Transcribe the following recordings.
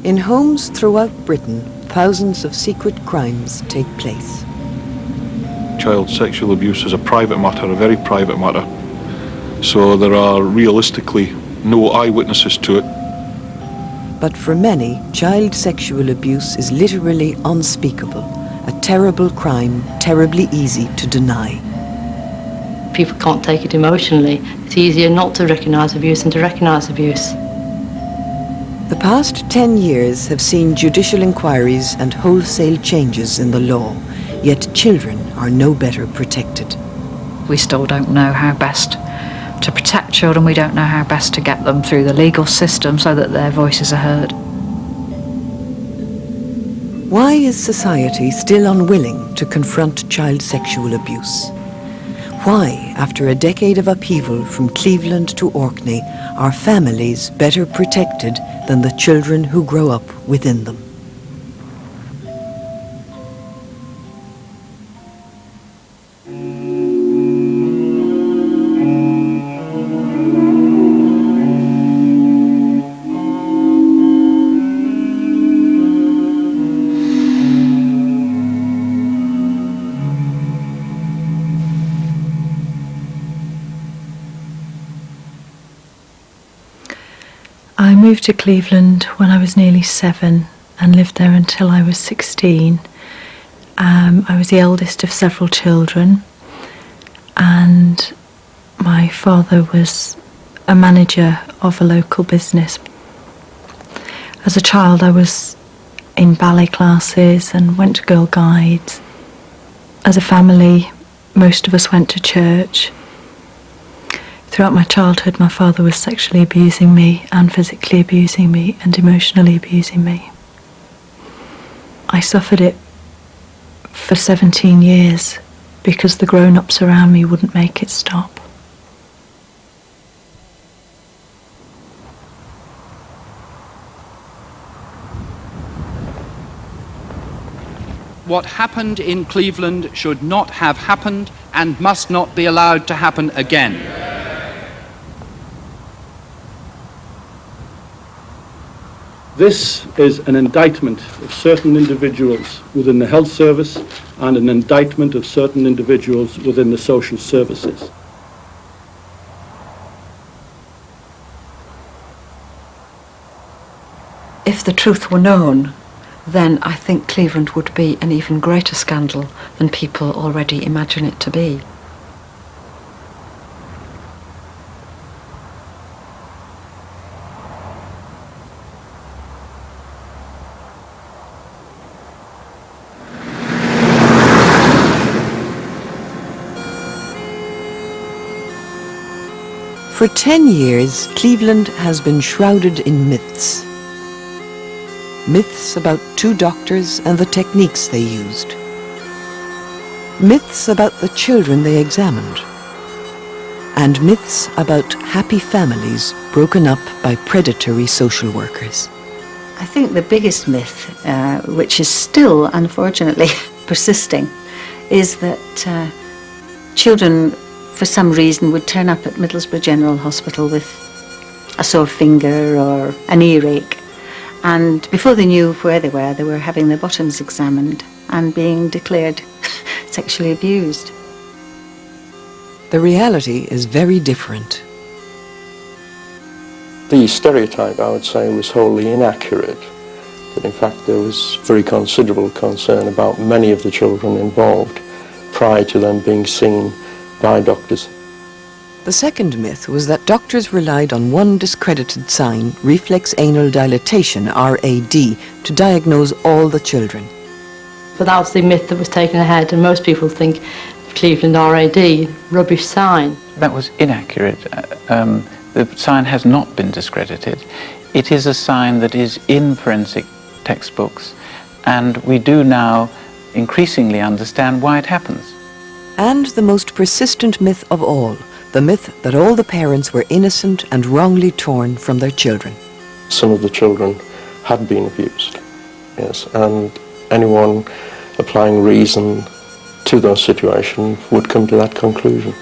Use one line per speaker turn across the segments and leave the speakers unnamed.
In homes throughout Britain, thousands of secret crimes take place.
Child sexual abuse is a private matter, a very private matter. So there are realistically no eyewitnesses to it.
But for many, child sexual abuse is literally unspeakable, a terrible crime, terribly easy to deny.
People can't take it emotionally. It's easier not to recognise abuse than to recognise abuse.
The past 10 years have seen judicial inquiries and wholesale changes in the law, yet children are no better protected.
We still don't know how best to protect children. We don't know how best to get them through the legal system so that their voices are heard.
Why is society still unwilling to confront child sexual abuse? Why, after a decade of upheaval from Cleveland to Orkney, are families better protected than the children who grow up within them?
I moved to Cleveland when I was nearly 7 and lived there until I was 16. I was the eldest of several children, and my father was a manager of a local business. As a child, I was in ballet classes and went to Girl Guides. As a family, most of us went to church. Throughout my childhood, my father was sexually abusing me and physically abusing me and emotionally abusing me. I suffered it for 17 years because the grown-ups around me wouldn't make it stop.
What happened in Cleveland should not have happened and must not be allowed to happen again.
This is an indictment of certain individuals within the health service and an indictment of certain individuals within the social services.
If the truth were known, then I think Cleveland would be an even greater scandal than people already imagine it to be.
For 10 years, Cleveland has been shrouded in myths. Myths about 2 doctors and the techniques they used. Myths about the children they examined. And myths about happy families broken up by predatory social workers.
I think the biggest myth, which is still unfortunately persisting, is that children for some reason would turn up at Middlesbrough General Hospital with a sore finger or an earache, and before they knew where they were having their bottoms examined and being declared sexually abused.
The reality is very different.
The stereotype, I would say, was wholly inaccurate. That in fact there was very considerable concern about many of the children involved prior to them being seen by doctors.
The second myth was that doctors relied on one discredited sign, reflex anal dilatation, RAD, to diagnose all the children.
But that was the myth that was taken ahead, and most people think Cleveland RAD, rubbish sign.
That was inaccurate. The sign has not been discredited. It is a sign that is in forensic textbooks, and we do now increasingly understand why it happens.
And the most persistent myth of all, the myth that all the parents were innocent and wrongly torn from their children.
Some of the children had been abused, yes, and anyone applying reason to those situations would come to that conclusion.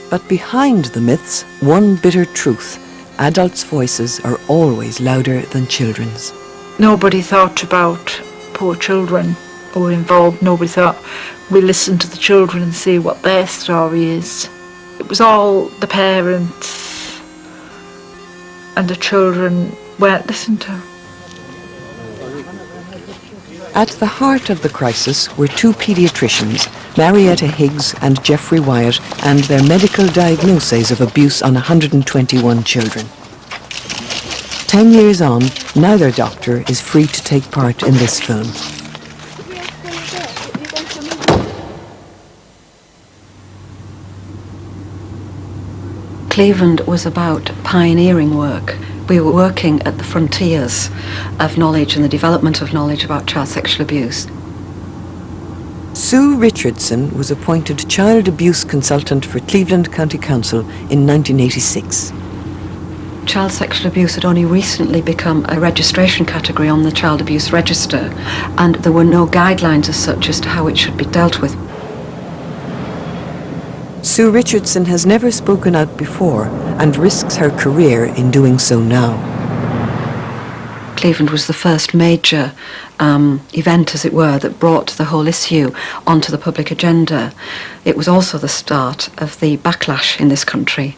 But behind the myths, one bitter truth: adults' voices are always louder than children's.
Nobody thought about poor children who were involved. Nobody thought, we listen to the children and see what their story is. It was all the parents, and the children weren't listened to.
At the heart of the crisis were two paediatricians, Marietta Higgs and Geoffrey Wyatt, and their medical diagnoses of abuse on 121 children. 10 years on, neither doctor is free to take part in this film.
Cleveland was about pioneering work. We were working at the frontiers of knowledge and the development of knowledge about child sexual abuse.
Sue Richardson was appointed child abuse consultant for Cleveland County Council in 1986.
Child sexual abuse had only recently become a registration category on the Child Abuse Register, and there were no guidelines as such as to how it should be dealt with.
Sue Richardson has never spoken out before and risks her career in doing so now.
Cleveland was the first major event, as it were, that brought the whole issue onto the public agenda. It was also the start of the backlash in this country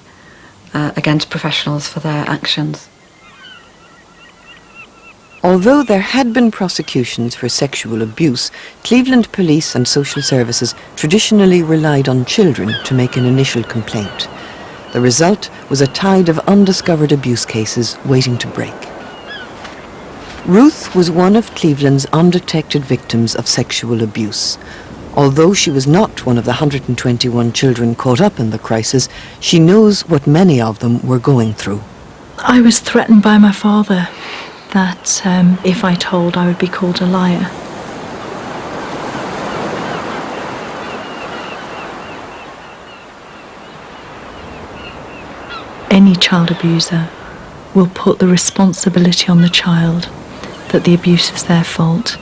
against professionals for their actions.
Although there had been prosecutions for sexual abuse, Cleveland Police and Social Services traditionally relied on children to make an initial complaint. The result was a tide of undiscovered abuse cases waiting to break. Ruth was one of Cleveland's undetected victims of sexual abuse. Although she was not one of the 121 children caught up in the crisis, she knows what many of them were going through.
I was threatened by my father that if I told, I would be called a liar. Any child abuser will put the responsibility on the child that the abuse is their fault,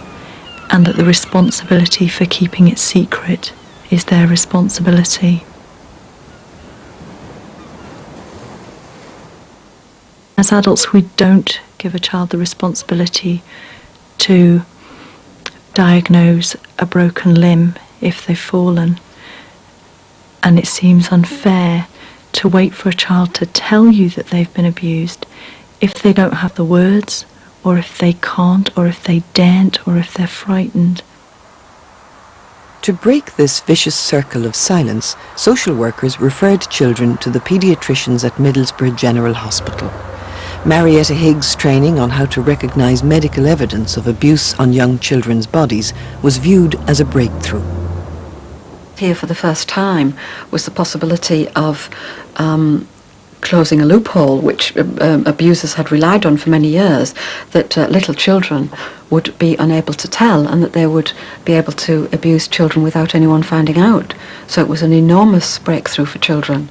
and that the responsibility for keeping it secret is their responsibility. As adults, we don't give a child the responsibility to diagnose a broken limb if they've fallen. And it seems unfair to wait for a child to tell you that they've been abused if they don't have the words, or if they can't, or if they daren't, or if they're frightened.
To break this vicious circle of silence, social workers referred children to the paediatricians at Middlesbrough General Hospital. Marietta Higgs' training on how to recognise medical evidence of abuse on young children's bodies was viewed as a breakthrough.
Here for the first time was the possibility of closing a loophole which abusers had relied on for many years, that little children would be unable to tell and that they would be able to abuse children without anyone finding out. So it was an enormous breakthrough for children.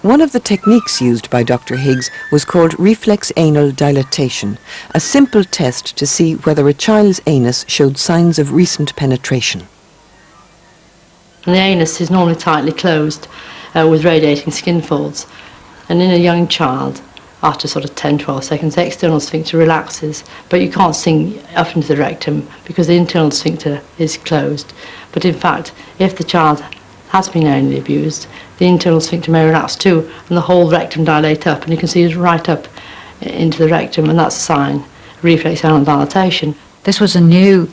One of the techniques used by Dr. Higgs was called reflex anal dilatation, a simple test to see whether a child's anus showed signs of recent penetration.
And the anus is normally tightly closed with radiating skin folds. And in a young child, after sort of 10-12 seconds, the external sphincter relaxes, but you can't sink up into the rectum because the internal sphincter is closed. But in fact, if the child has been anally abused, the internal sphincter may relax too, and the whole rectum dilate up, and you can see it right up into the rectum, and that's a sign, reflex anal dilatation.
This was a new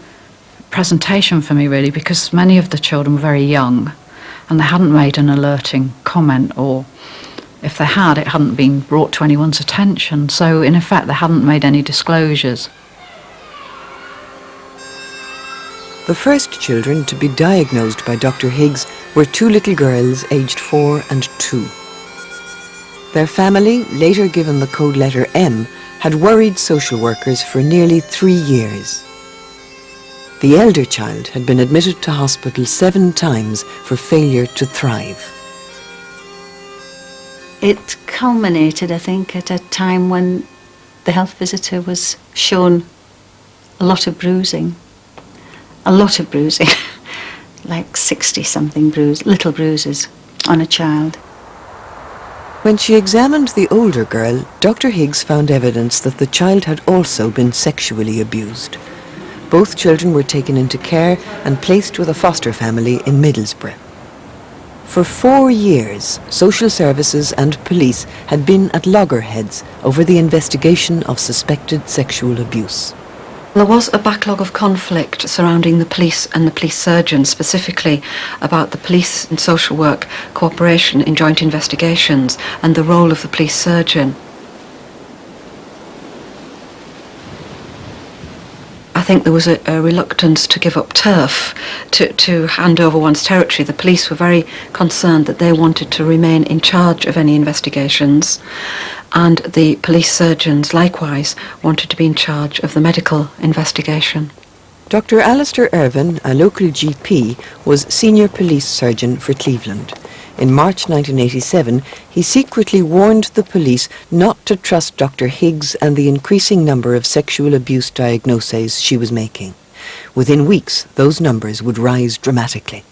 presentation for me, really, because many of the children were very young, and they hadn't made an alerting comment, or if they had, it hadn't been brought to anyone's attention. So, in effect, they hadn't made any disclosures.
The first children to be diagnosed by Dr. Higgs were two little girls aged 4 and 2. Their family, later given the code letter M, had worried social workers for nearly 3 years. The elder child had been admitted to hospital 7 times for failure to thrive.
It culminated, I think, at a time when the health visitor was shown a lot of bruising. Like 60-something little bruises on a child.
When she examined the older girl, Dr. Higgs found evidence that the child had also been sexually abused. Both children were taken into care and placed with a foster family in Middlesbrough. For 4 years, social services and police had been at loggerheads over the investigation of suspected sexual abuse.
There was a backlog of conflict surrounding the police and the police surgeon, specifically about the police and social work cooperation in joint investigations and the role of the police surgeon. I think there was a reluctance to give up turf, to hand over one's territory. The police were very concerned that they wanted to remain in charge of any investigations, and the police surgeons likewise wanted to be in charge of the medical investigation.
Dr. Alistair Irvine, a local GP, was senior police surgeon for Cleveland. In March 1987, he secretly warned the police not to trust Dr. Higgs and the increasing number of sexual abuse diagnoses she was making. Within weeks, those numbers would rise dramatically.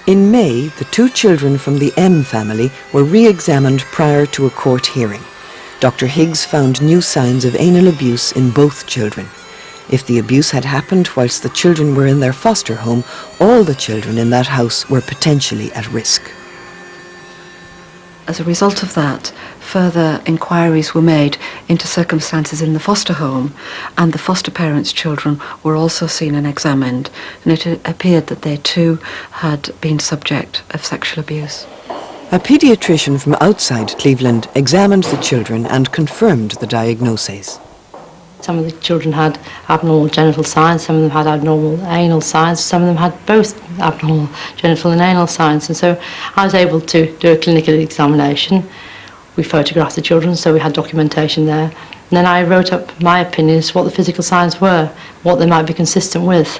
In May, the 2 children from the M family were re-examined prior to a court hearing. Dr. Higgs found new signs of anal abuse in both children. If the abuse had happened whilst the children were in their foster home, all the children in that house were potentially at risk.
As a result of that, further inquiries were made into circumstances in the foster home, and the foster parents' children were also seen and examined, and it appeared that they too had been subject of sexual abuse.
A paediatrician from outside Cleveland examined the children and confirmed the diagnoses.
Some of the children had abnormal genital signs, some of them had abnormal anal signs, some of them had both abnormal genital and anal signs. And so I was able to do a clinical examination. We photographed the children, so we had documentation there. And then I wrote up my opinions, what the physical signs were, what they might be consistent with.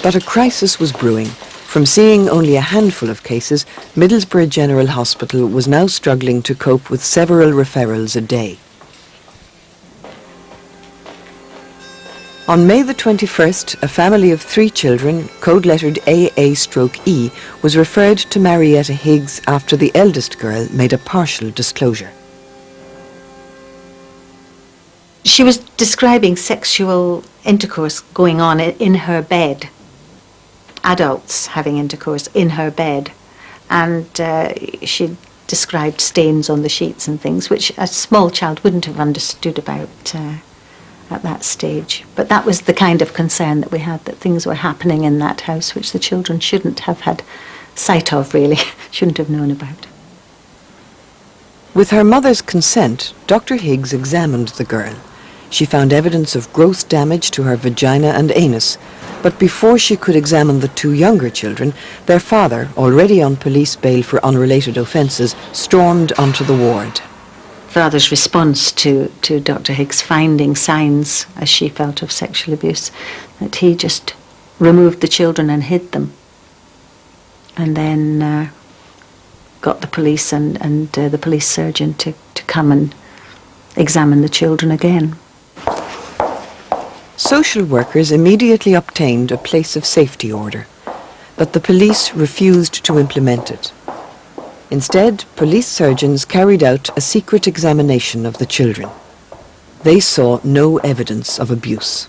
But a crisis was brewing. From seeing only a handful of cases, Middlesbrough General Hospital was now struggling to cope with several referrals a day. On May the 21st, a family of 3 children, code-lettered AA/E, was referred to Marietta Higgs after the eldest girl made a partial disclosure.
She was describing sexual intercourse going on in her bed, adults having intercourse in her bed, and she described stains on the sheets and things, which a small child wouldn't have understood about at that stage. But that was the kind of concern that we had, that things were happening in that house which the children shouldn't have had sight of, really, shouldn't have known about.
With her mother's consent, Dr. Higgs examined the girl. She found evidence of gross damage to her vagina and anus, but before she could examine the 2 younger children, their father, already on police bail for unrelated offences, stormed onto the ward.
Father's response to Dr. Higgs finding signs, as she felt, of sexual abuse, that he just removed the children and hid them, and then got the police and the police surgeon to come and examine the children again.
Social workers immediately obtained a place of safety order, but the police refused to implement it. Instead, police surgeons carried out a secret examination of the children. They saw no evidence of abuse.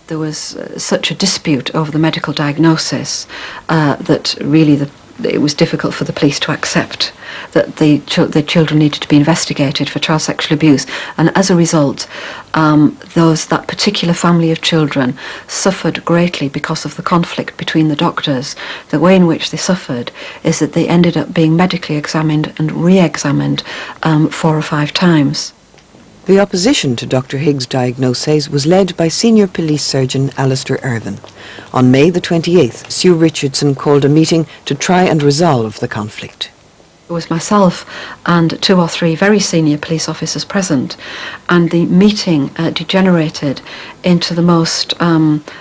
There was such a dispute over the medical diagnosis that really it was difficult for the police to accept that the children needed to be investigated for child sexual abuse, and as a result that particular family of children suffered greatly because of the conflict between the doctors. The way in which they suffered is that they ended up being medically examined and re-examined 4 or 5 times.
The opposition to Dr. Higgs' diagnoses was led by senior police surgeon Alistair Irvine. On May the 28th, Sue Richardson called a meeting to try and resolve the conflict.
There was myself and 2 or 3 very senior police officers present, and the meeting degenerated into the most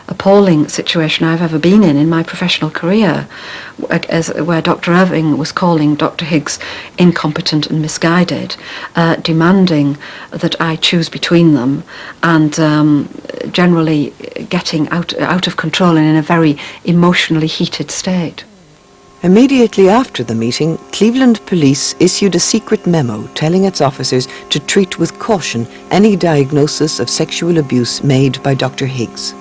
appalling situation I've ever been in my professional career, where Dr. Irving was calling Dr. Higgs incompetent and misguided, demanding that I choose between them, and generally getting out of control and in a very emotionally heated state.
Immediately after the meeting, Cleveland Police issued a secret memo telling its officers to treat with caution any diagnosis of sexual abuse made by Dr. Higgs.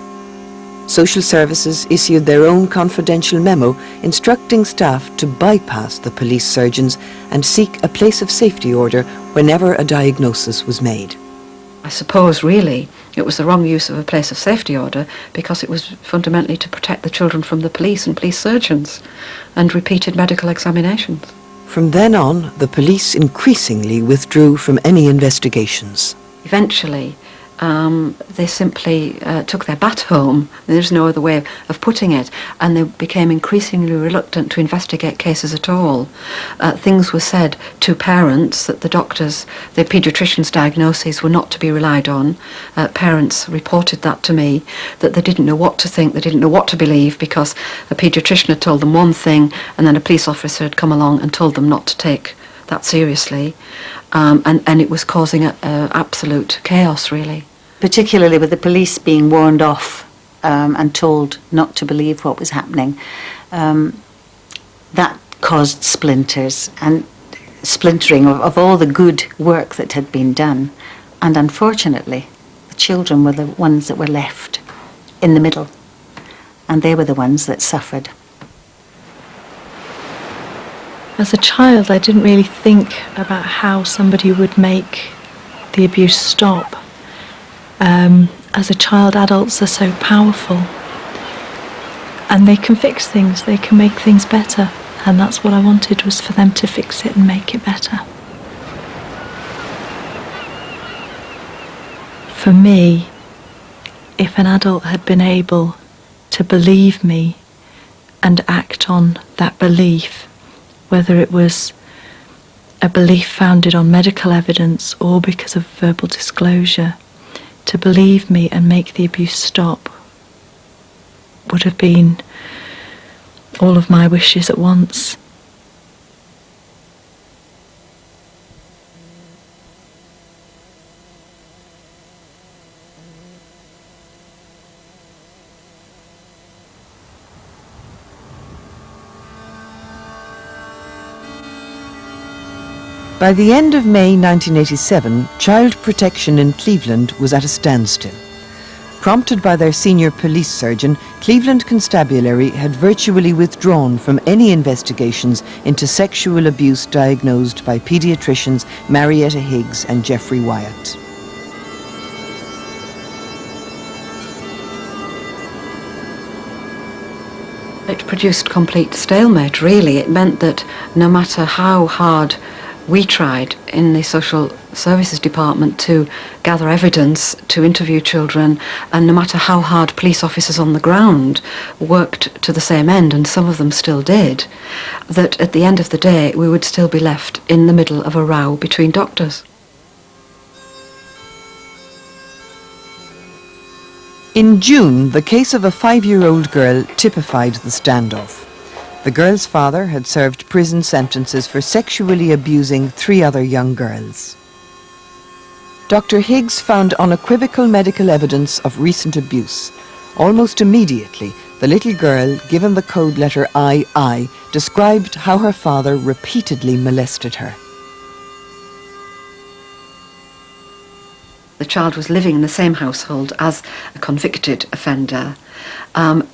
Social Services issued their own confidential memo instructing staff to bypass the police surgeons and seek a place of safety order whenever a diagnosis was made.
I suppose, really, it was the wrong use of a place of safety order because it was fundamentally to protect the children from the police and police surgeons and repeated medical examinations.
From then on, the police increasingly withdrew from any investigations.
Eventually, they simply took their bat home. There's no other way of putting it. And they became increasingly reluctant to investigate cases at all. Things were said to parents that the paediatrician's diagnoses were not to be relied on. Parents reported that to me, that they didn't know what to think, they didn't know what to believe because a paediatrician had told them one thing and then a police officer had come along and told them not to take that seriously. And it was causing absolute chaos, really.
Particularly with the police being warned off and told not to believe what was happening. That caused splinters and splintering of all the good work that had been done. And unfortunately, the children were the ones that were left in the middle. And they were the ones that suffered.
As a child, I didn't really think about how somebody would make the abuse stop. As a child, adults are so powerful. And they can fix things, they can make things better. And that's what I wanted, was for them to fix it and make it better. For me, if an adult had been able to believe me and act on that belief, whether it was a belief founded on medical evidence or because of verbal disclosure, to believe me and make the abuse stop would have been all of my wishes at once.
By the end of May 1987, child protection in Cleveland was at a standstill. Prompted by their senior police surgeon, Cleveland Constabulary had virtually withdrawn from any investigations into sexual abuse diagnosed by paediatricians Marietta Higgs and Jeffrey Wyatt.
It produced complete stalemate, really. It meant that no matter how hard we tried in the Social Services Department to gather evidence, to interview children, and no matter how hard police officers on the ground worked to the same end, and some of them still did, that at the end of the day we would still be left in the middle of a row between doctors.
In June, the case of a 5-year-old girl typified the standoff. The girl's father had served prison sentences for sexually abusing 3 other young girls. Dr. Higgs found unequivocal medical evidence of recent abuse. Almost immediately, the little girl, given the code letter II, described how her father repeatedly molested her.
The child was living in the same household as a convicted offender.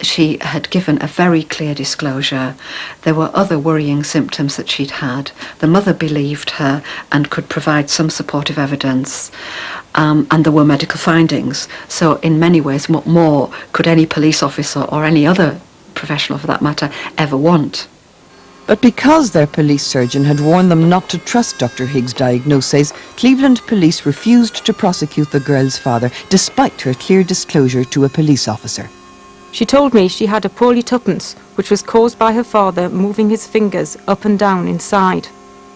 She had given a very clear disclosure. There were other worrying symptoms that she'd had. The mother believed her and could provide some supportive evidence. And there were medical findings. So in many ways, what more could any police officer or any other professional, for that matter, ever want?
But because their police surgeon had warned them not to trust Dr. Higgs' diagnoses, Cleveland police refused to prosecute the girl's father, despite her clear disclosure to a police officer.
She told me she had a poorly tuppence, which was caused by her father moving his fingers up and down inside.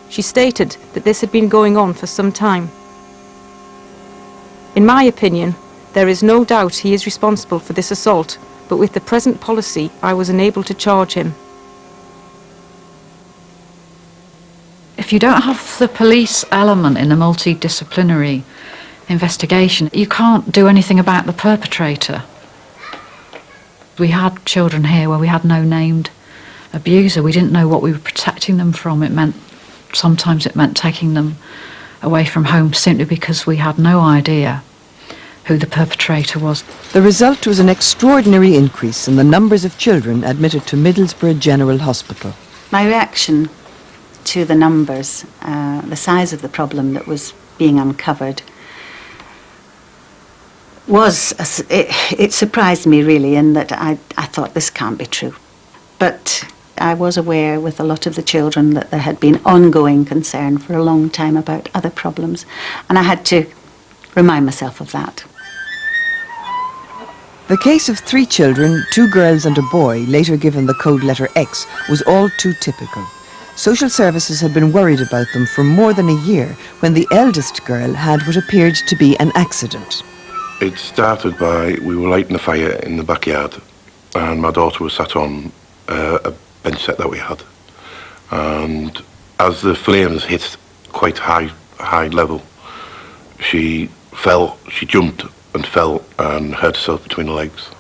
She stated that this had been going on for some time. In my opinion, there is no doubt he is responsible for this assault, but with the present policy, I was unable to charge him.
If you don't have the police element in a multidisciplinary investigation, you can't do anything about the perpetrator. We had children here where we had no named abuser. We didn't know what we were protecting them from. Sometimes it meant taking them away from home simply because we had no idea who the perpetrator was.
The result was an extraordinary increase in the numbers of children admitted to Middlesbrough General Hospital.
My reaction to the numbers, the size of the problem that was being uncovered, it surprised me really, in that I thought this can't be true. But I was aware with a lot of the children that there had been ongoing concern for a long time about other problems, and I had to remind myself of that.
The case of 3 children, 2 girls and a boy, later given the code letter X, was all too typical. Social services had been worried about them for more than a year when the eldest girl had what appeared to be an accident.
It started by, we were lighting a fire in the backyard and my daughter was sat on a bench set that we had, and as the flames hit quite high level, she jumped and fell and hurt herself between the legs.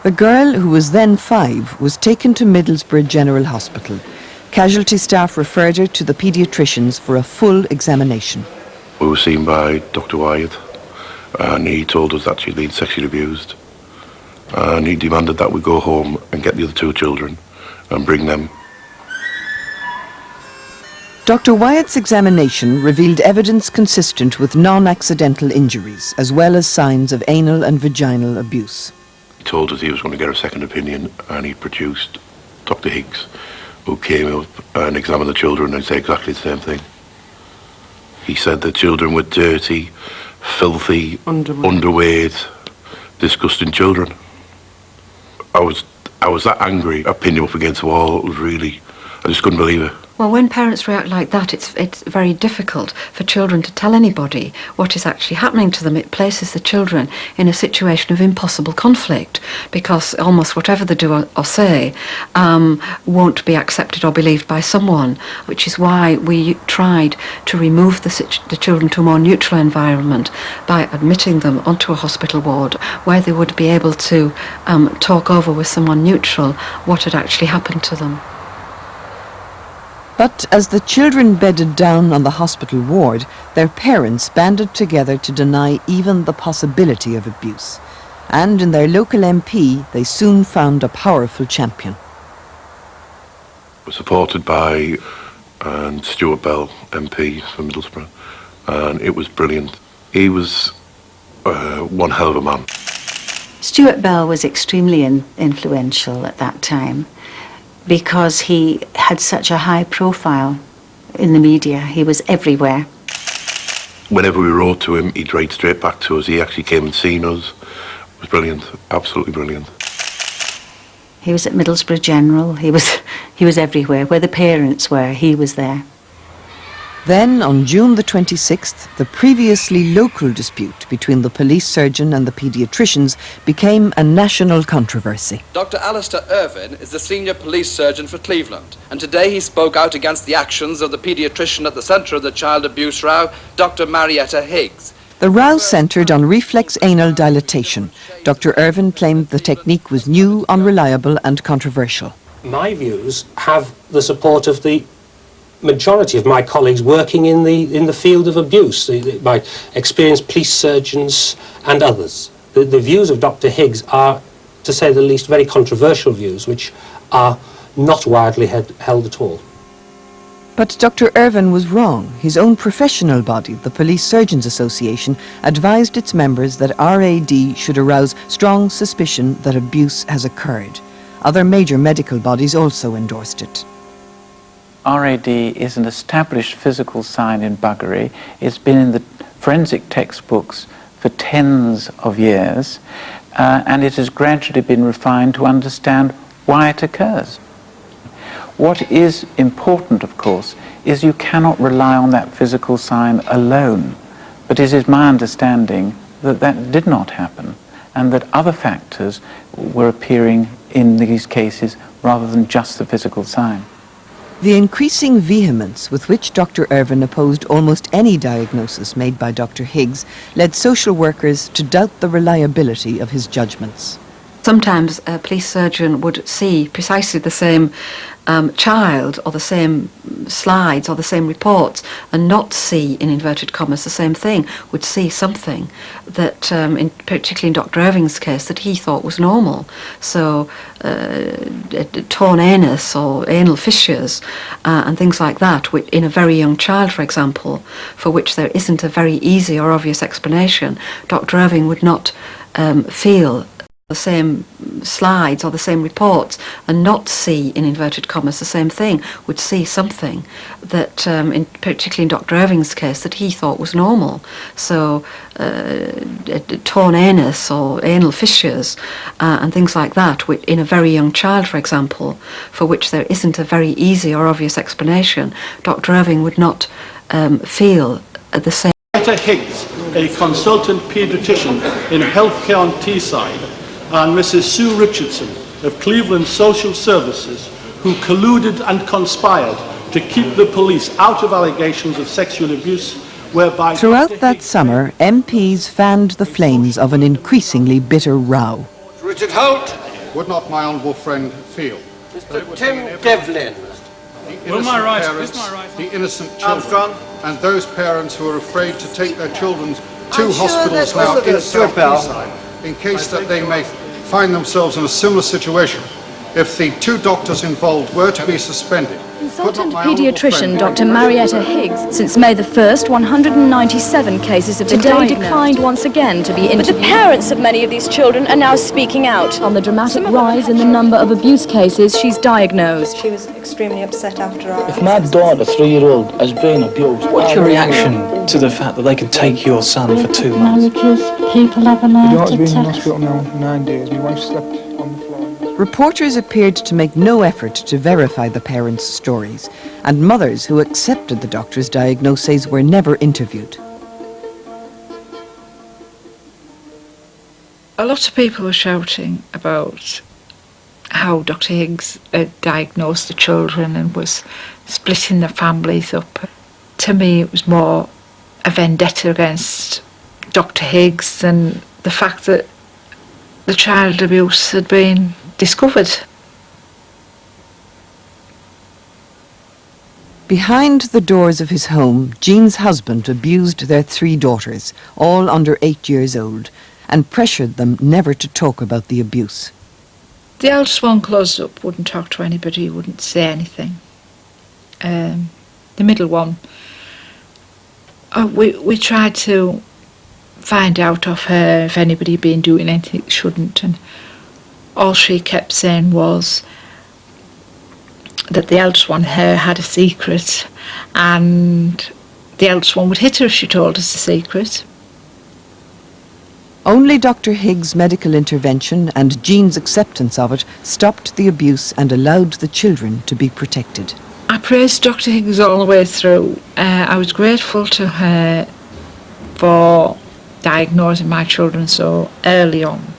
The girl, who was then 5, was taken to Middlesbrough General Hospital. Casualty staff referred her to the paediatricians for a full examination.
We were seen by Dr. Wyatt, and he told us that she'd been sexually abused, and he demanded that we go home and get the other 2 children and bring them.
Dr. Wyatt's examination revealed evidence consistent with non-accidental injuries, as well as signs of anal and vaginal abuse.
He told us he was going to get a second opinion, and he produced Dr. Higgs, who came up and examined the children and said exactly the same thing. He said the children were dirty, filthy, underweight, disgusting children. I was that angry. I pinned him up against the wall. It was really, I just couldn't believe it.
Well, when parents react like that, it's very difficult for children to tell anybody what is actually happening to them. It places the children in a situation of impossible conflict, because almost whatever they do or say won't be accepted or believed by someone, which is why we tried to remove the children to a more neutral environment by admitting them onto a hospital ward where they would be able to talk over with someone neutral what had actually happened to them.
But as the children bedded down on the hospital ward, their parents banded together to deny even the possibility of abuse. And in their local MP, they soon found a powerful champion.
We're supported by Stuart Bell, MP for Middlesbrough, and it was brilliant. He was one hell of a man.
Stuart Bell was extremely influential at that time, because he had such a high profile in the media. He was everywhere.
Whenever we wrote to him, he'd write straight back to us. He actually came and seen us. It was brilliant, absolutely brilliant.
He was at Middlesbrough General. He was everywhere. Where the parents were, he was there.
Then, on June the 26th, the previously local dispute between the police surgeon and the paediatricians became a national controversy.
Dr. Alistair Irvine is the senior police surgeon for Cleveland, and today he spoke out against the actions of the paediatrician at the centre of the child abuse row, Dr. Marietta Higgs.
The row centred on reflex anal dilatation. Dr. Irvine claimed the technique was new, unreliable and controversial.
My views have the support of the majority of my colleagues working in the field of abuse, my experienced police surgeons and others. The views of Dr. Higgs are, to say the least, very controversial views, which are not widely held at all.
But Dr. Irvine was wrong. His own professional body, the Police Surgeons Association, advised its members that RAD should arouse strong suspicion that abuse has occurred. Other major medical bodies also endorsed it.
RAD is an established physical sign in buggery. It's been in the forensic textbooks for tens of years, and it has gradually been refined to understand why it occurs. What is important, of course, is you cannot rely on that physical sign alone. But it is my understanding that that did not happen, and that other factors were appearing in these cases rather than just the physical sign.
The increasing vehemence with which Dr. Irvine opposed almost any diagnosis made by Dr. Higgs led social workers to doubt the reliability of his judgments.
Sometimes a police surgeon would see precisely the same child or the same slides or the same reports and not see, in inverted commas, the same thing, would see something that, particularly in Dr. Irving's case, that he thought was normal. So torn anus or anal fissures and things like that, which, in a very young child, for example, for which there isn't a very easy or obvious explanation, Dr. Irving would not feel the same slides or the same reports and not see, in inverted commas, the same thing, would see something that, particularly in Dr. Irving's case, that he thought was normal. So torn anus or anal fissures and things like that, which, in a very young child, for example, for which there isn't a very easy or obvious explanation, Dr. Irving would not feel the same.
Tate Higgs, a consultant paediatrician in healthcare on Teesside, and Mrs. Sue Richardson of Cleveland Social Services, who colluded and conspired to keep the police out of allegations of sexual abuse, whereby...
Throughout that summer, MPs fanned the flames of an increasingly bitter row.
Richard Holt.
Would not my honourable friend feel?
Mr. Tim Devlin.
Will my right, the innocent children,
Armstrong.
and those parents who are afraid to take their children to hospitals now in South Teesside, in case that they may find themselves in a similar situation if the two doctors involved were to be suspended.
Consultant paediatrician Dr. Marietta Higgs. Since May the 1st, 197 cases have been diagnosed. Today declined once again to be interviewed. But the parents of many of these children are now speaking out on the dramatic rise in the number of abuse cases she's diagnosed.
She was extremely upset after our...
If my daughter, 3-year-old, has been abused...
What's your reaction to the fact that they can take your son for 2 months?
Marriages, people have an
My daughter's been in hospital now 9 days. My wife slept on the floor.
Reporters appeared to make no effort to verify the parents' stories, and mothers who accepted the doctor's diagnoses were never interviewed.
A lot of people were shouting about how Dr. Higgs had diagnosed the children and was splitting the families up. To me, it was more a vendetta against Dr. Higgs than the fact that the child abuse had been discovered.
Behind the doors of his home, Jean's husband abused their 3 daughters, all under 8 years old, and pressured them never to talk about the abuse.
The eldest one closed up, wouldn't talk to anybody, wouldn't say anything. The middle one, we tried to find out of her if anybody had been doing anything they shouldn't, and all she kept saying was that the eldest one, her, had a secret, and the eldest one would hit her if she told us the secret.
Only Dr. Higgs' medical intervention and Jean's acceptance of it stopped the abuse and allowed the children to be protected.
I praised Dr. Higgs all the way through. I was grateful to her for diagnosing my children so early on.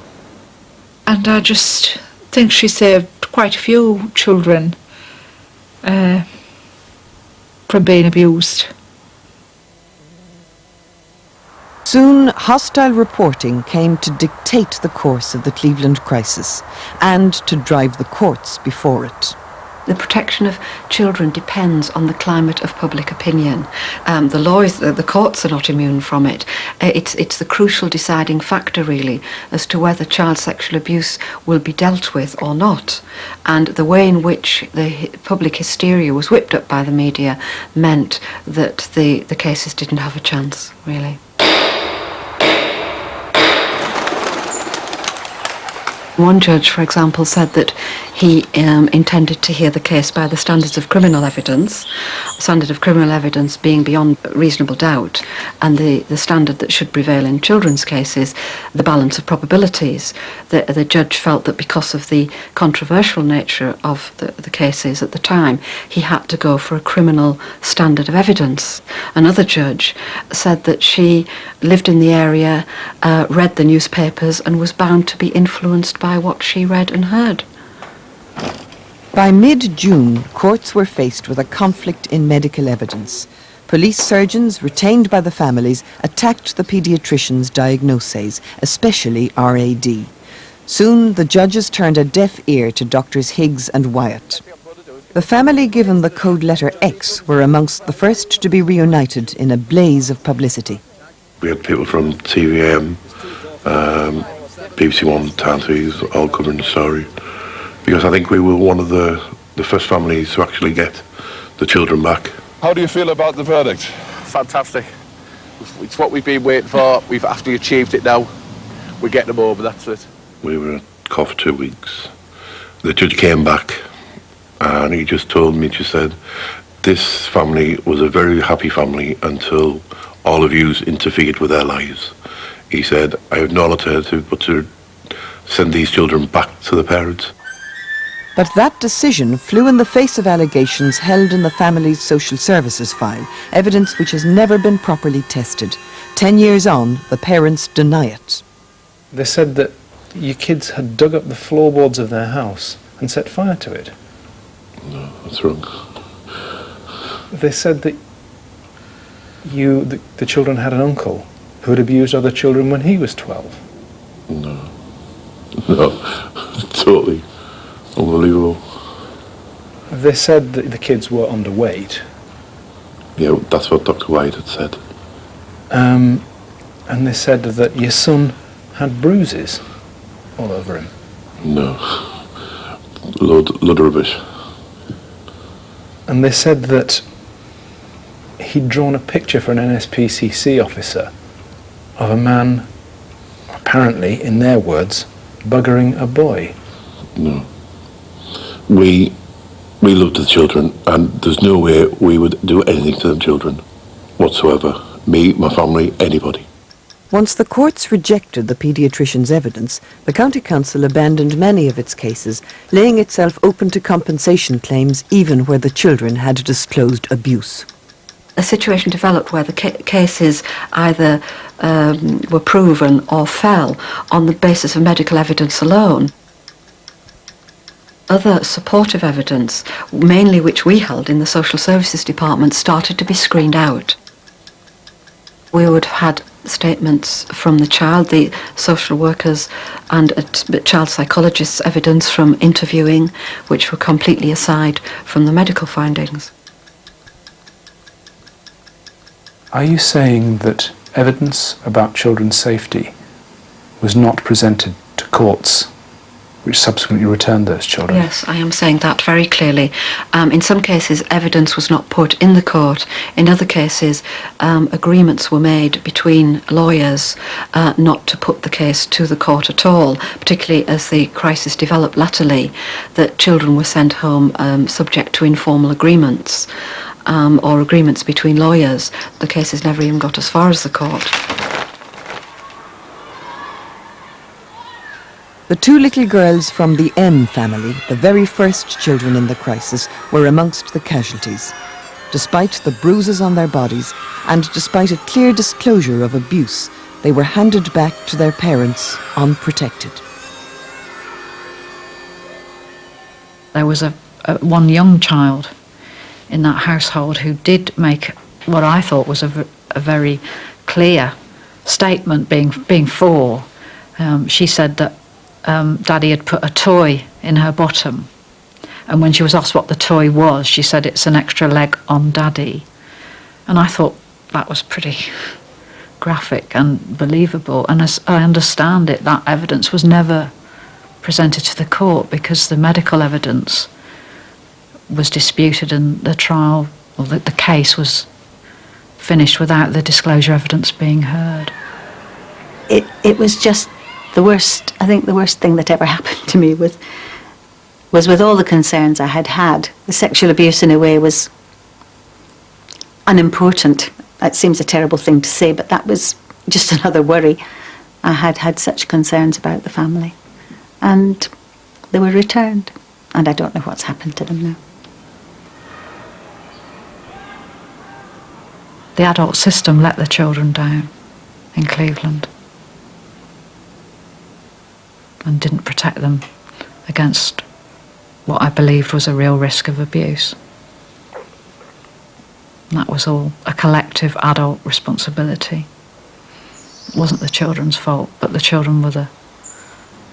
And I just think she saved quite a few children from being abused.
Soon, hostile reporting came to dictate the course of the Cleveland crisis and to drive the courts before it.
The protection of children depends on the climate of public opinion. The laws, the courts are not immune from it. It's the crucial deciding factor, really, as to whether child sexual abuse will be dealt with or not. And the way in which the public hysteria was whipped up by the media meant that the cases didn't have a chance, really. One judge, for example, said that he intended to hear the case by the standards of criminal evidence, standard of criminal evidence being beyond reasonable doubt, and the standard that should prevail in children's cases, the balance of probabilities. The judge felt that because of the controversial nature of the cases at the time, he had to go for a criminal standard of evidence. Another judge said that she lived in the area, read the newspapers, and was bound to be influenced by what she read and heard.
By mid-June, courts were faced with a conflict in medical evidence. Police surgeons, retained by the families, attacked the paediatricians' diagnoses, especially RAD. Soon, the judges turned a deaf ear to Doctors Higgs and Wyatt. The family given the code letter X were amongst the first to be reunited in a blaze of publicity.
We had people from TVM, BBC One, Tate, all covering the story, because I think we were one of the first families to actually get the children back.
How do you feel about the verdict?
Fantastic. It's what we've been waiting for. We've actually achieved it now. We're getting them over, that's it.
We were at court for 2 weeks. The judge came back and he just told me, she said, this family was a very happy family until all of you interfered with their lives. He said, I have no alternative but to send these children back to the parents.
But that decision flew in the face of allegations held in the family's social services file, evidence which has never been properly tested. 10 years on, the parents deny it.
They said that your kids had dug up the floorboards of their house and set fire to it.
No, that's wrong.
They said that the children had an uncle who had abused other children when he was 12.
No, totally unbelievable.
They said that the kids were underweight.
Yeah, that's what Dr. White had said.
And they said that your son had bruises all over him.
No, load of rubbish.
And they said that he'd drawn a picture for an NSPCC officer of a man, apparently, in their words, buggering a boy.
No. We loved the children, and there's no way we would do anything to them children whatsoever. Me, my family, anybody.
Once the courts rejected the paediatrician's evidence, the County Council abandoned many of its cases, laying itself open to compensation claims even where the children had disclosed abuse.
A situation developed where the cases either were proven or fell on the basis of medical evidence alone. Other supportive evidence, mainly which we held in the Social Services Department, started to be screened out. We would have had statements from the child, the social workers and child psychologists' evidence from interviewing, which were completely aside from the medical findings.
Are you saying that evidence about children's safety was not presented to courts which subsequently returned those children?
Yes, I am saying that very clearly. In some cases, evidence was not put in the court. In other cases, agreements were made between lawyers not to put the case to the court at all, particularly as the crisis developed latterly, that children were sent home subject to informal agreements or agreements between lawyers. The cases never even got as far as the court.
The two little girls from the M family, the very first children in the crisis, were amongst the casualties. Despite the bruises on their bodies and despite a clear disclosure of abuse, they were handed back to their parents unprotected.
There was one young child in that household who did make what I thought was a very clear statement being for. She said that Daddy had put a toy in her bottom, and when she was asked what the toy was, she said it's an extra leg on Daddy. And I thought that was pretty graphic and believable, and as I understand it, that evidence was never presented to the court because the medical evidence was disputed and the trial, or the case was finished without the disclosure evidence being heard.
It was just I think the worst thing that ever happened to me was with all the concerns I had. The sexual abuse in a way was unimportant. That seems a terrible thing to say, but that was just another worry. I had such concerns about the family. And they were returned. And I don't know what's happened to them now.
The adult system let the children down in Cleveland and didn't protect them against what I believed was a real risk of abuse. And that was all a collective adult responsibility. It wasn't the children's fault, but the children were the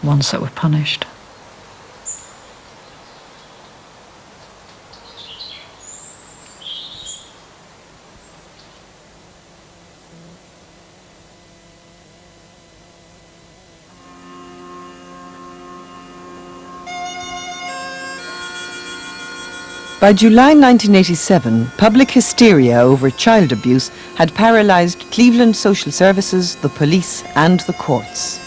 ones that were punished.
By July 1987, public hysteria over child abuse had paralysed Cleveland social services, the police and the courts.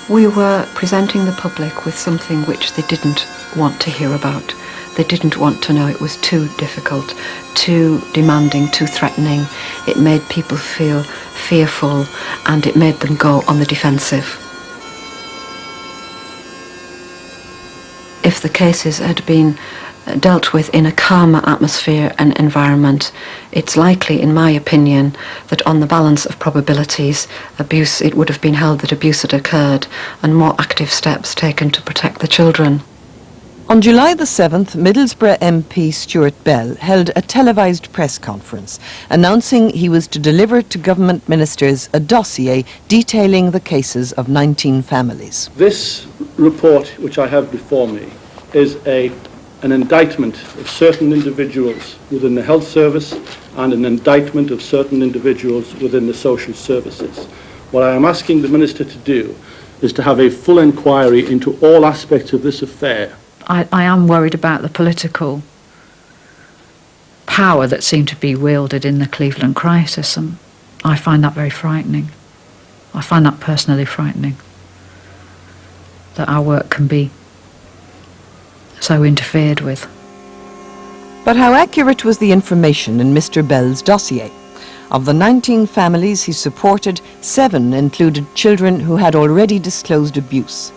We were presenting the public with something which they didn't want to hear about. They didn't want to know. It was too difficult, too demanding, too threatening. It made people feel fearful and it made them go on the defensive. If the cases had been dealt with in a calmer atmosphere and environment, it's likely, in my opinion, that on the balance of probabilities, it would have been held that abuse had occurred and more active steps taken to protect the children.
On July the 7th, Middlesbrough MP Stuart Bell held a televised press conference announcing he was to deliver to government ministers a dossier detailing the cases of 19 families.
This report, which I have before me, is an indictment of certain individuals within the health service and an indictment of certain individuals within the social services. What I am asking the Minister to do is to have a full inquiry into all aspects of this affair.
I am worried about the political power that seemed to be wielded in the Cleveland crisis, and I find that very frightening. I find that personally frightening, that our work can be so interfered with.
But how accurate was the information in Mr. Bell's dossier? Of the 19 families he supported, 7 included children who had already disclosed abuse.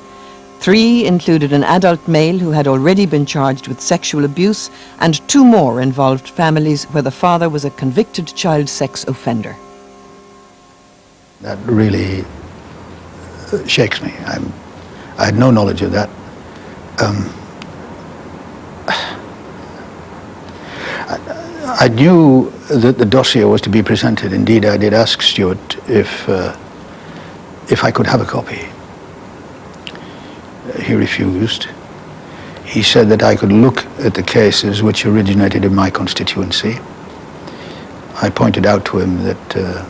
3 included an adult male who had already been charged with sexual abuse, and 2 more involved families where the father was a convicted child sex offender.
That really shakes me. I had no knowledge of that. I knew that the dossier was to be presented. Indeed, I did ask Stuart if I could have a copy. He refused. He said that I could look at the cases which originated in my constituency. I pointed out to him that,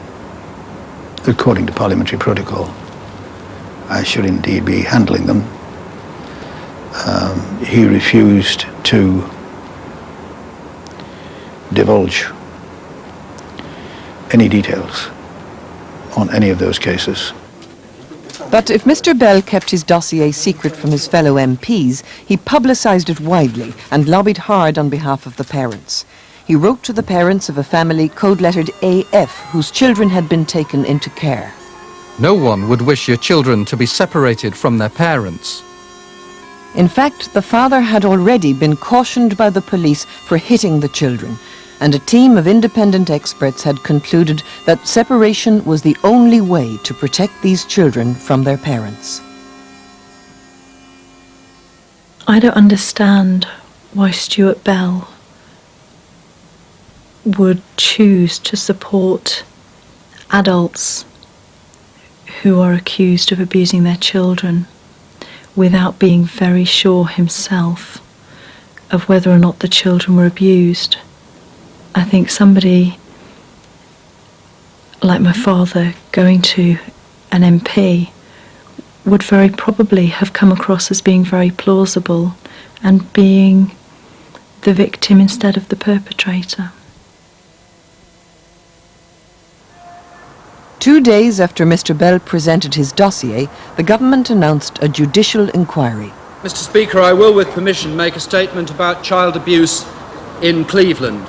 according to parliamentary protocol, I should indeed be handling them. He refused to divulge any details on any of those cases.
But if Mr. Bell kept his dossier secret from his fellow MPs, he publicised it widely and lobbied hard on behalf of the parents. He wrote to the parents of a family code-lettered AF whose children had been taken into care.
No one would wish your children to be separated from their parents.
In fact, the father had already been cautioned by the police for hitting the children, and a team of independent experts had concluded that separation was the only way to protect these children from their parents.
I don't understand why Stuart Bell would choose to support adults who are accused of abusing their children without being very sure himself of whether or not the children were abused. I think somebody like my father going to an MP would very probably have come across as being very plausible and being the victim instead of the perpetrator.
2 days after Mr. Bell presented his dossier, the government announced a judicial inquiry.
Mr. Speaker, I will, with permission, make a statement about child abuse in Cleveland.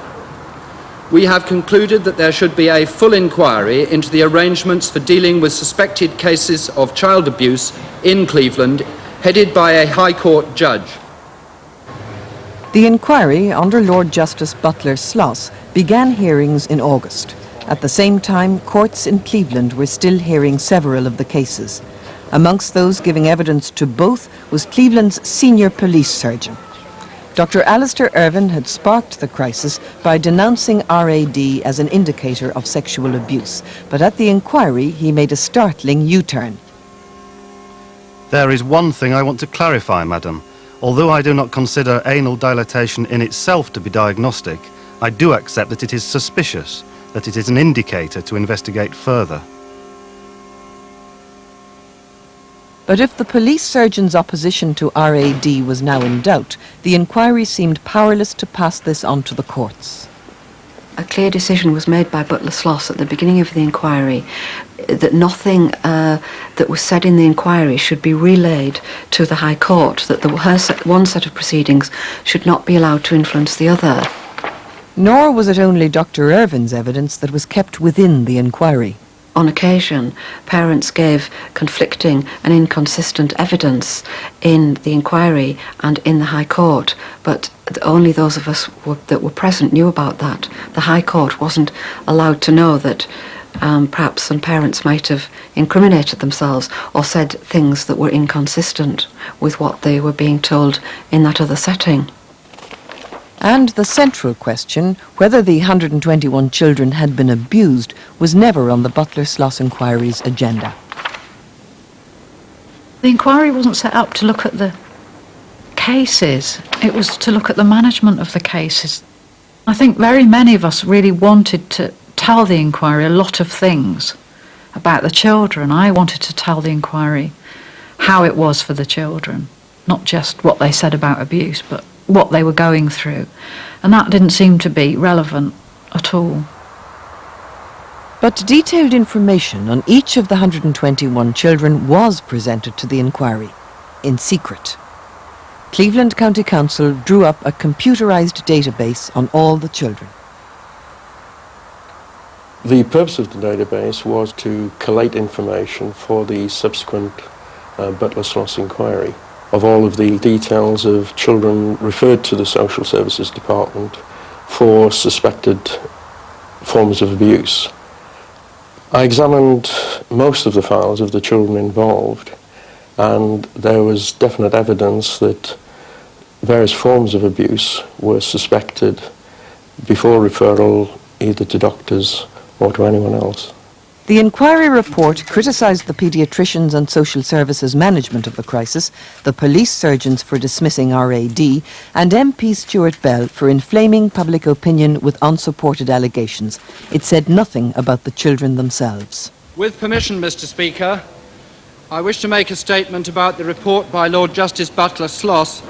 We have concluded that there should be a full inquiry into the arrangements for dealing with suspected cases of child abuse in Cleveland, headed by a High Court judge.
The inquiry, under Lord Justice Butler Sloss, began hearings in August. At the same time, courts in Cleveland were still hearing several of the cases. Amongst those giving evidence to both was Cleveland's senior police surgeon. Dr. Alistair Irvin had sparked the crisis by denouncing RAD as an indicator of sexual abuse, but at the inquiry he made a startling U-turn.
There is one thing I want to clarify, madam. Although I do not consider anal dilatation in itself to be diagnostic, I do accept that it is suspicious, that it is an indicator to investigate further.
But if the police surgeon's opposition to RAD was now in doubt, the inquiry seemed powerless to pass this on to the courts.
A clear decision was made by Butler Sloss at the beginning of the inquiry that nothing that was said in the inquiry should be relayed to the High Court, that one set of proceedings should not be allowed to influence the other.
Nor was it only Dr. Irvin's evidence that was kept within the inquiry.
On occasion, parents gave conflicting and inconsistent evidence in the inquiry and in the High Court, but only those of us that were present knew about that. The High Court wasn't allowed to know that perhaps some parents might have incriminated themselves or said things that were inconsistent with what they were being told in that other setting.
And the central question, whether the 121 children had been abused, was never on the Butler Sloss inquiry's agenda.
The inquiry wasn't set up to look at the cases. It was to look at the management of the cases. I think very many of us really wanted to tell the inquiry a lot of things about the children. I wanted to tell the inquiry how it was for the children, not just what they said about abuse, but what they were going through. And that didn't seem to be relevant at all.
But detailed information on each of the 121 children was presented to the inquiry, in secret. Cleveland County Council drew up a computerized database on all the children.
The purpose of the database was to collate information for the subsequent Butler Sloss inquiry of all of the details of children referred to the Social Services Department for suspected forms of abuse. I examined most of the files of the children involved, and there was definite evidence that various forms of abuse were suspected before referral either to doctors or to anyone else.
The inquiry report criticised the paediatricians and social services management of the crisis, the police surgeons for dismissing RAD, and MP Stuart Bell for inflaming public opinion with unsupported allegations. It said nothing about the children themselves.
With permission, Mr. Speaker, I wish to make a statement about the report by Lord Justice Butler Sloss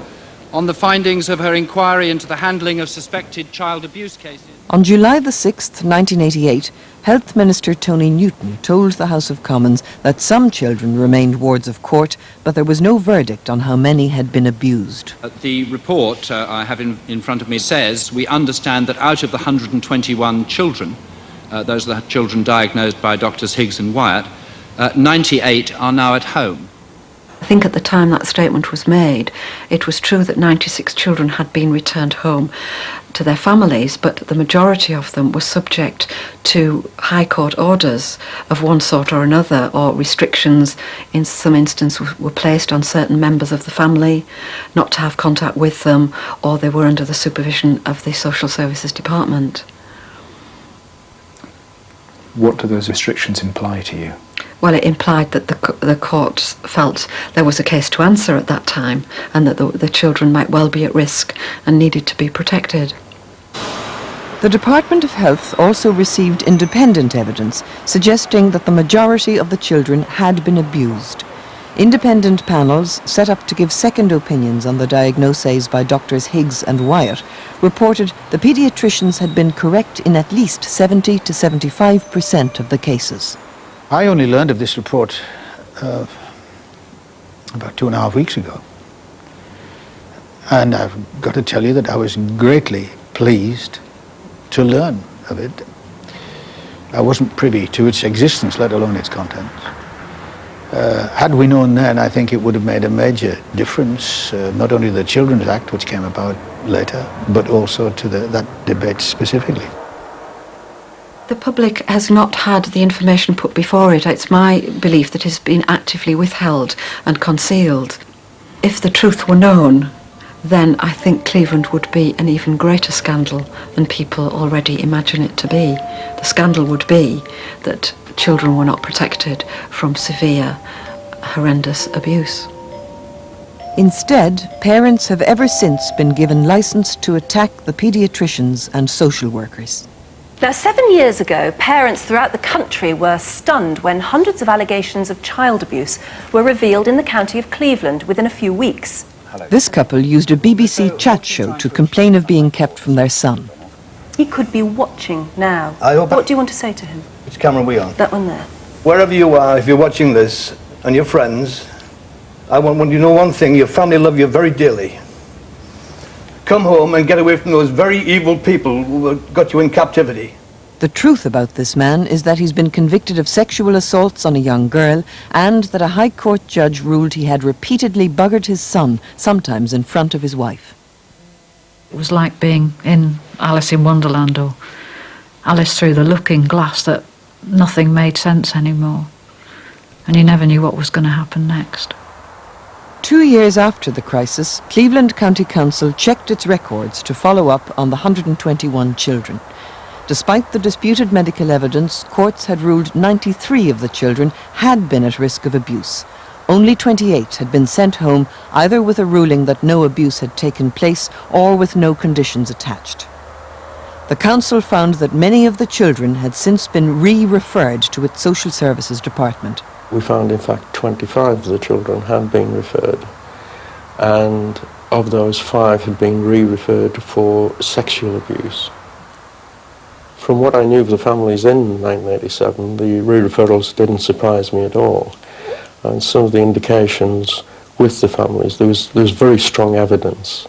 on the findings of her inquiry into the handling of suspected child abuse cases.
On July the 6th, 1988, Health Minister Tony Newton told the House of Commons that some children remained wards of court, but there was no verdict on how many had been abused.
The report I have in front of me says we understand that out of the 121 children, those are the children diagnosed by Doctors Higgs and Wyatt, 98 are now at home.
I think at the time that statement was made, it was true that 96 children had been returned home to their families, but the majority of them were subject to High Court orders of one sort or another, or restrictions in some instances were placed on certain members of the family not to have contact with them, or they were under the supervision of the Social Services Department.
What do those restrictions imply to you?
Well, it implied that the courts felt there was a case to answer at that time, and that the children might well be at risk and needed to be protected.
The Department of Health also received independent evidence suggesting that the majority of the children had been abused. Independent panels, set up to give second opinions on the diagnoses by Doctors Higgs and Wyatt, reported the paediatricians had been correct in at least 70 to 75% of the cases.
I only learned of this report about 2.5 weeks ago. And I've got to tell you that I was greatly pleased to learn of it. I wasn't privy to its existence, let alone its contents. Had we known then, I think it would have made a major difference, not only to the Children's Act, which came about later, but also to that debate specifically.
The public has not had the information put before it. It's my belief that it has been actively withheld and concealed. If the truth were known, then I think Cleveland would be an even greater scandal than people already imagine it to be. The scandal would be that children were not protected from severe, horrendous abuse.
Instead, parents have ever since been given license to attack the paediatricians and social workers.
Now, 7 years ago, parents throughout the country were stunned when hundreds of allegations of child abuse were revealed in the county of Cleveland within a few weeks.
This couple used a BBC chat show to complain of being kept from their son.
He could be watching now. What do you want to say to him?
Which camera are we on?
That one there.
Wherever you are, if you're watching this, and your friends, I want you to know one thing, your family love you very dearly. Come home and get away from those very evil people who got you in captivity.
The truth about this man is that he's been convicted of sexual assaults on a young girl and that a High Court judge ruled he had repeatedly buggered his son, sometimes in front of his wife.
It was like being in Alice in Wonderland or Alice Through the Looking Glass, that nothing made sense anymore and you never knew what was going to happen next.
2 years after the crisis, Cleveland County Council checked its records to follow up on the 121 children. Despite the disputed medical evidence, courts had ruled 93 of the children had been at risk of abuse. Only 28 had been sent home, either with a ruling that no abuse had taken place or with no conditions attached. The council found that many of the children had since been re-referred to its social services department.
We found, in fact, 25 of the children had been referred, and of those 5 had been re-referred for sexual abuse. From what I knew of the families in 1987, the re-referrals didn't surprise me at all. And some of the indications with the families, there was very strong evidence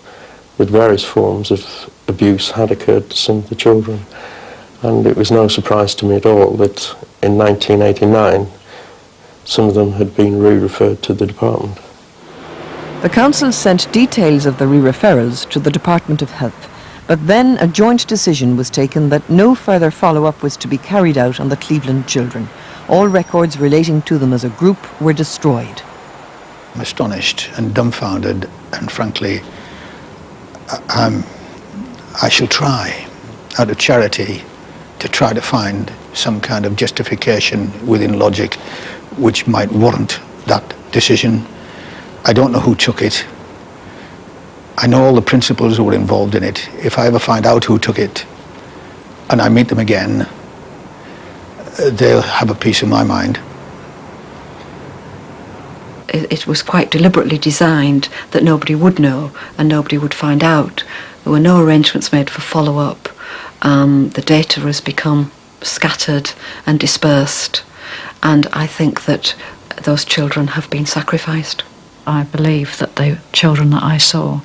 that various forms of abuse had occurred to some of the children. And it was no surprise to me at all that in 1989, some of them had been re-referred to the department.
The council sent details of the re-referrals to the Department of Health, but then a joint decision was taken that no further follow-up was to be carried out on the Cleveland children. All records relating to them as a group were destroyed.
I'm astonished and dumbfounded, and frankly, I shall try, out of charity, to try to find some kind of justification within logic which might warrant that decision. I don't know who took it. I know all the principals who were involved in it. If I ever find out who took it and I meet them again, they'll have a piece of my mind.
It was quite deliberately designed that nobody would know and nobody would find out. There were no arrangements made for follow-up. The data has become scattered and dispersed, and I think that those children have been sacrificed.
I believe that the children that I saw,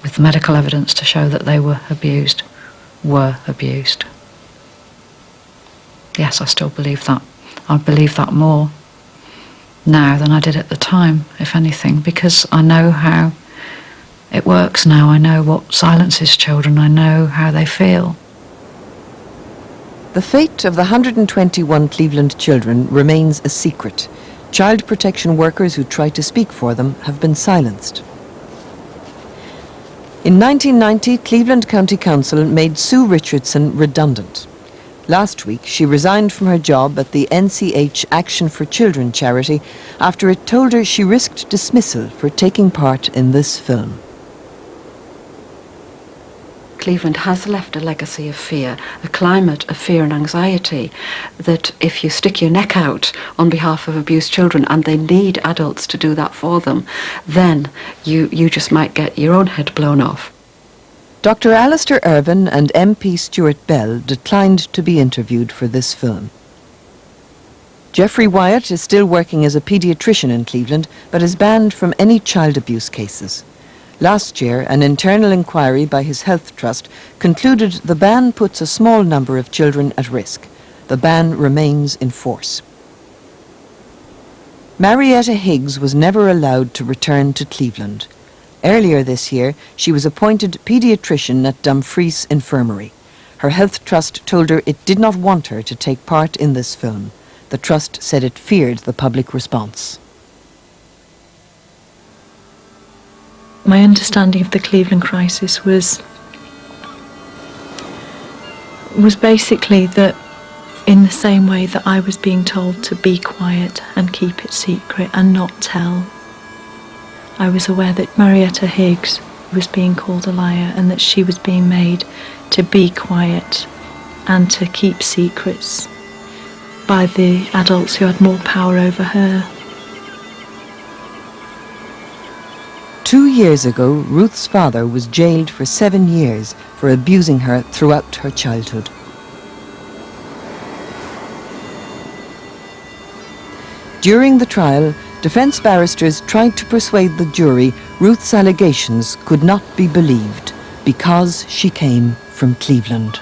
with the medical evidence to show that they were abused. Yes, I still believe that. I believe that more now than I did at the time, if anything, because I know how it works now. I know what silences children. I know how they feel.
The fate of the 121 Cleveland children remains a secret. Child protection workers who tried to speak for them have been silenced. In 1990, Cleveland County Council made Sue Richardson redundant. Last week, she resigned from her job at the NCH Action for Children charity after it told her she risked dismissal for taking part in this film.
Cleveland has left a legacy of fear, a climate of fear and anxiety, that if you stick your neck out on behalf of abused children and they need adults to do that for them, then you just might get your own head blown off.
Dr. Alistair Irvine and MP Stuart Bell declined to be interviewed for this film. Jeffrey Wyatt is still working as a paediatrician in Cleveland, but is banned from any child abuse cases. Last year, an internal inquiry by his health trust concluded the ban puts a small number of children at risk. The ban remains in force. Marietta Higgs was never allowed to return to Cleveland. Earlier this year, she was appointed paediatrician at Dumfries Infirmary. Her health trust told her it did not want her to take part in this film. The trust said it feared the public response.
My understanding of the Cleveland crisis was basically that in the same way that I was being told to be quiet and keep it secret and not tell, I was aware that Marietta Higgs was being called a liar and that she was being made to be quiet and to keep secrets by the adults who had more power over her.
2 years ago, Ruth's father was jailed for 7 years for abusing her throughout her childhood. During the trial, defence barristers tried to persuade the jury Ruth's allegations could not be believed because she came from Cleveland.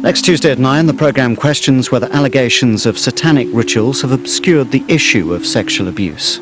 Next Tuesday at 9, the programme questions whether allegations of satanic rituals have obscured the issue of sexual abuse.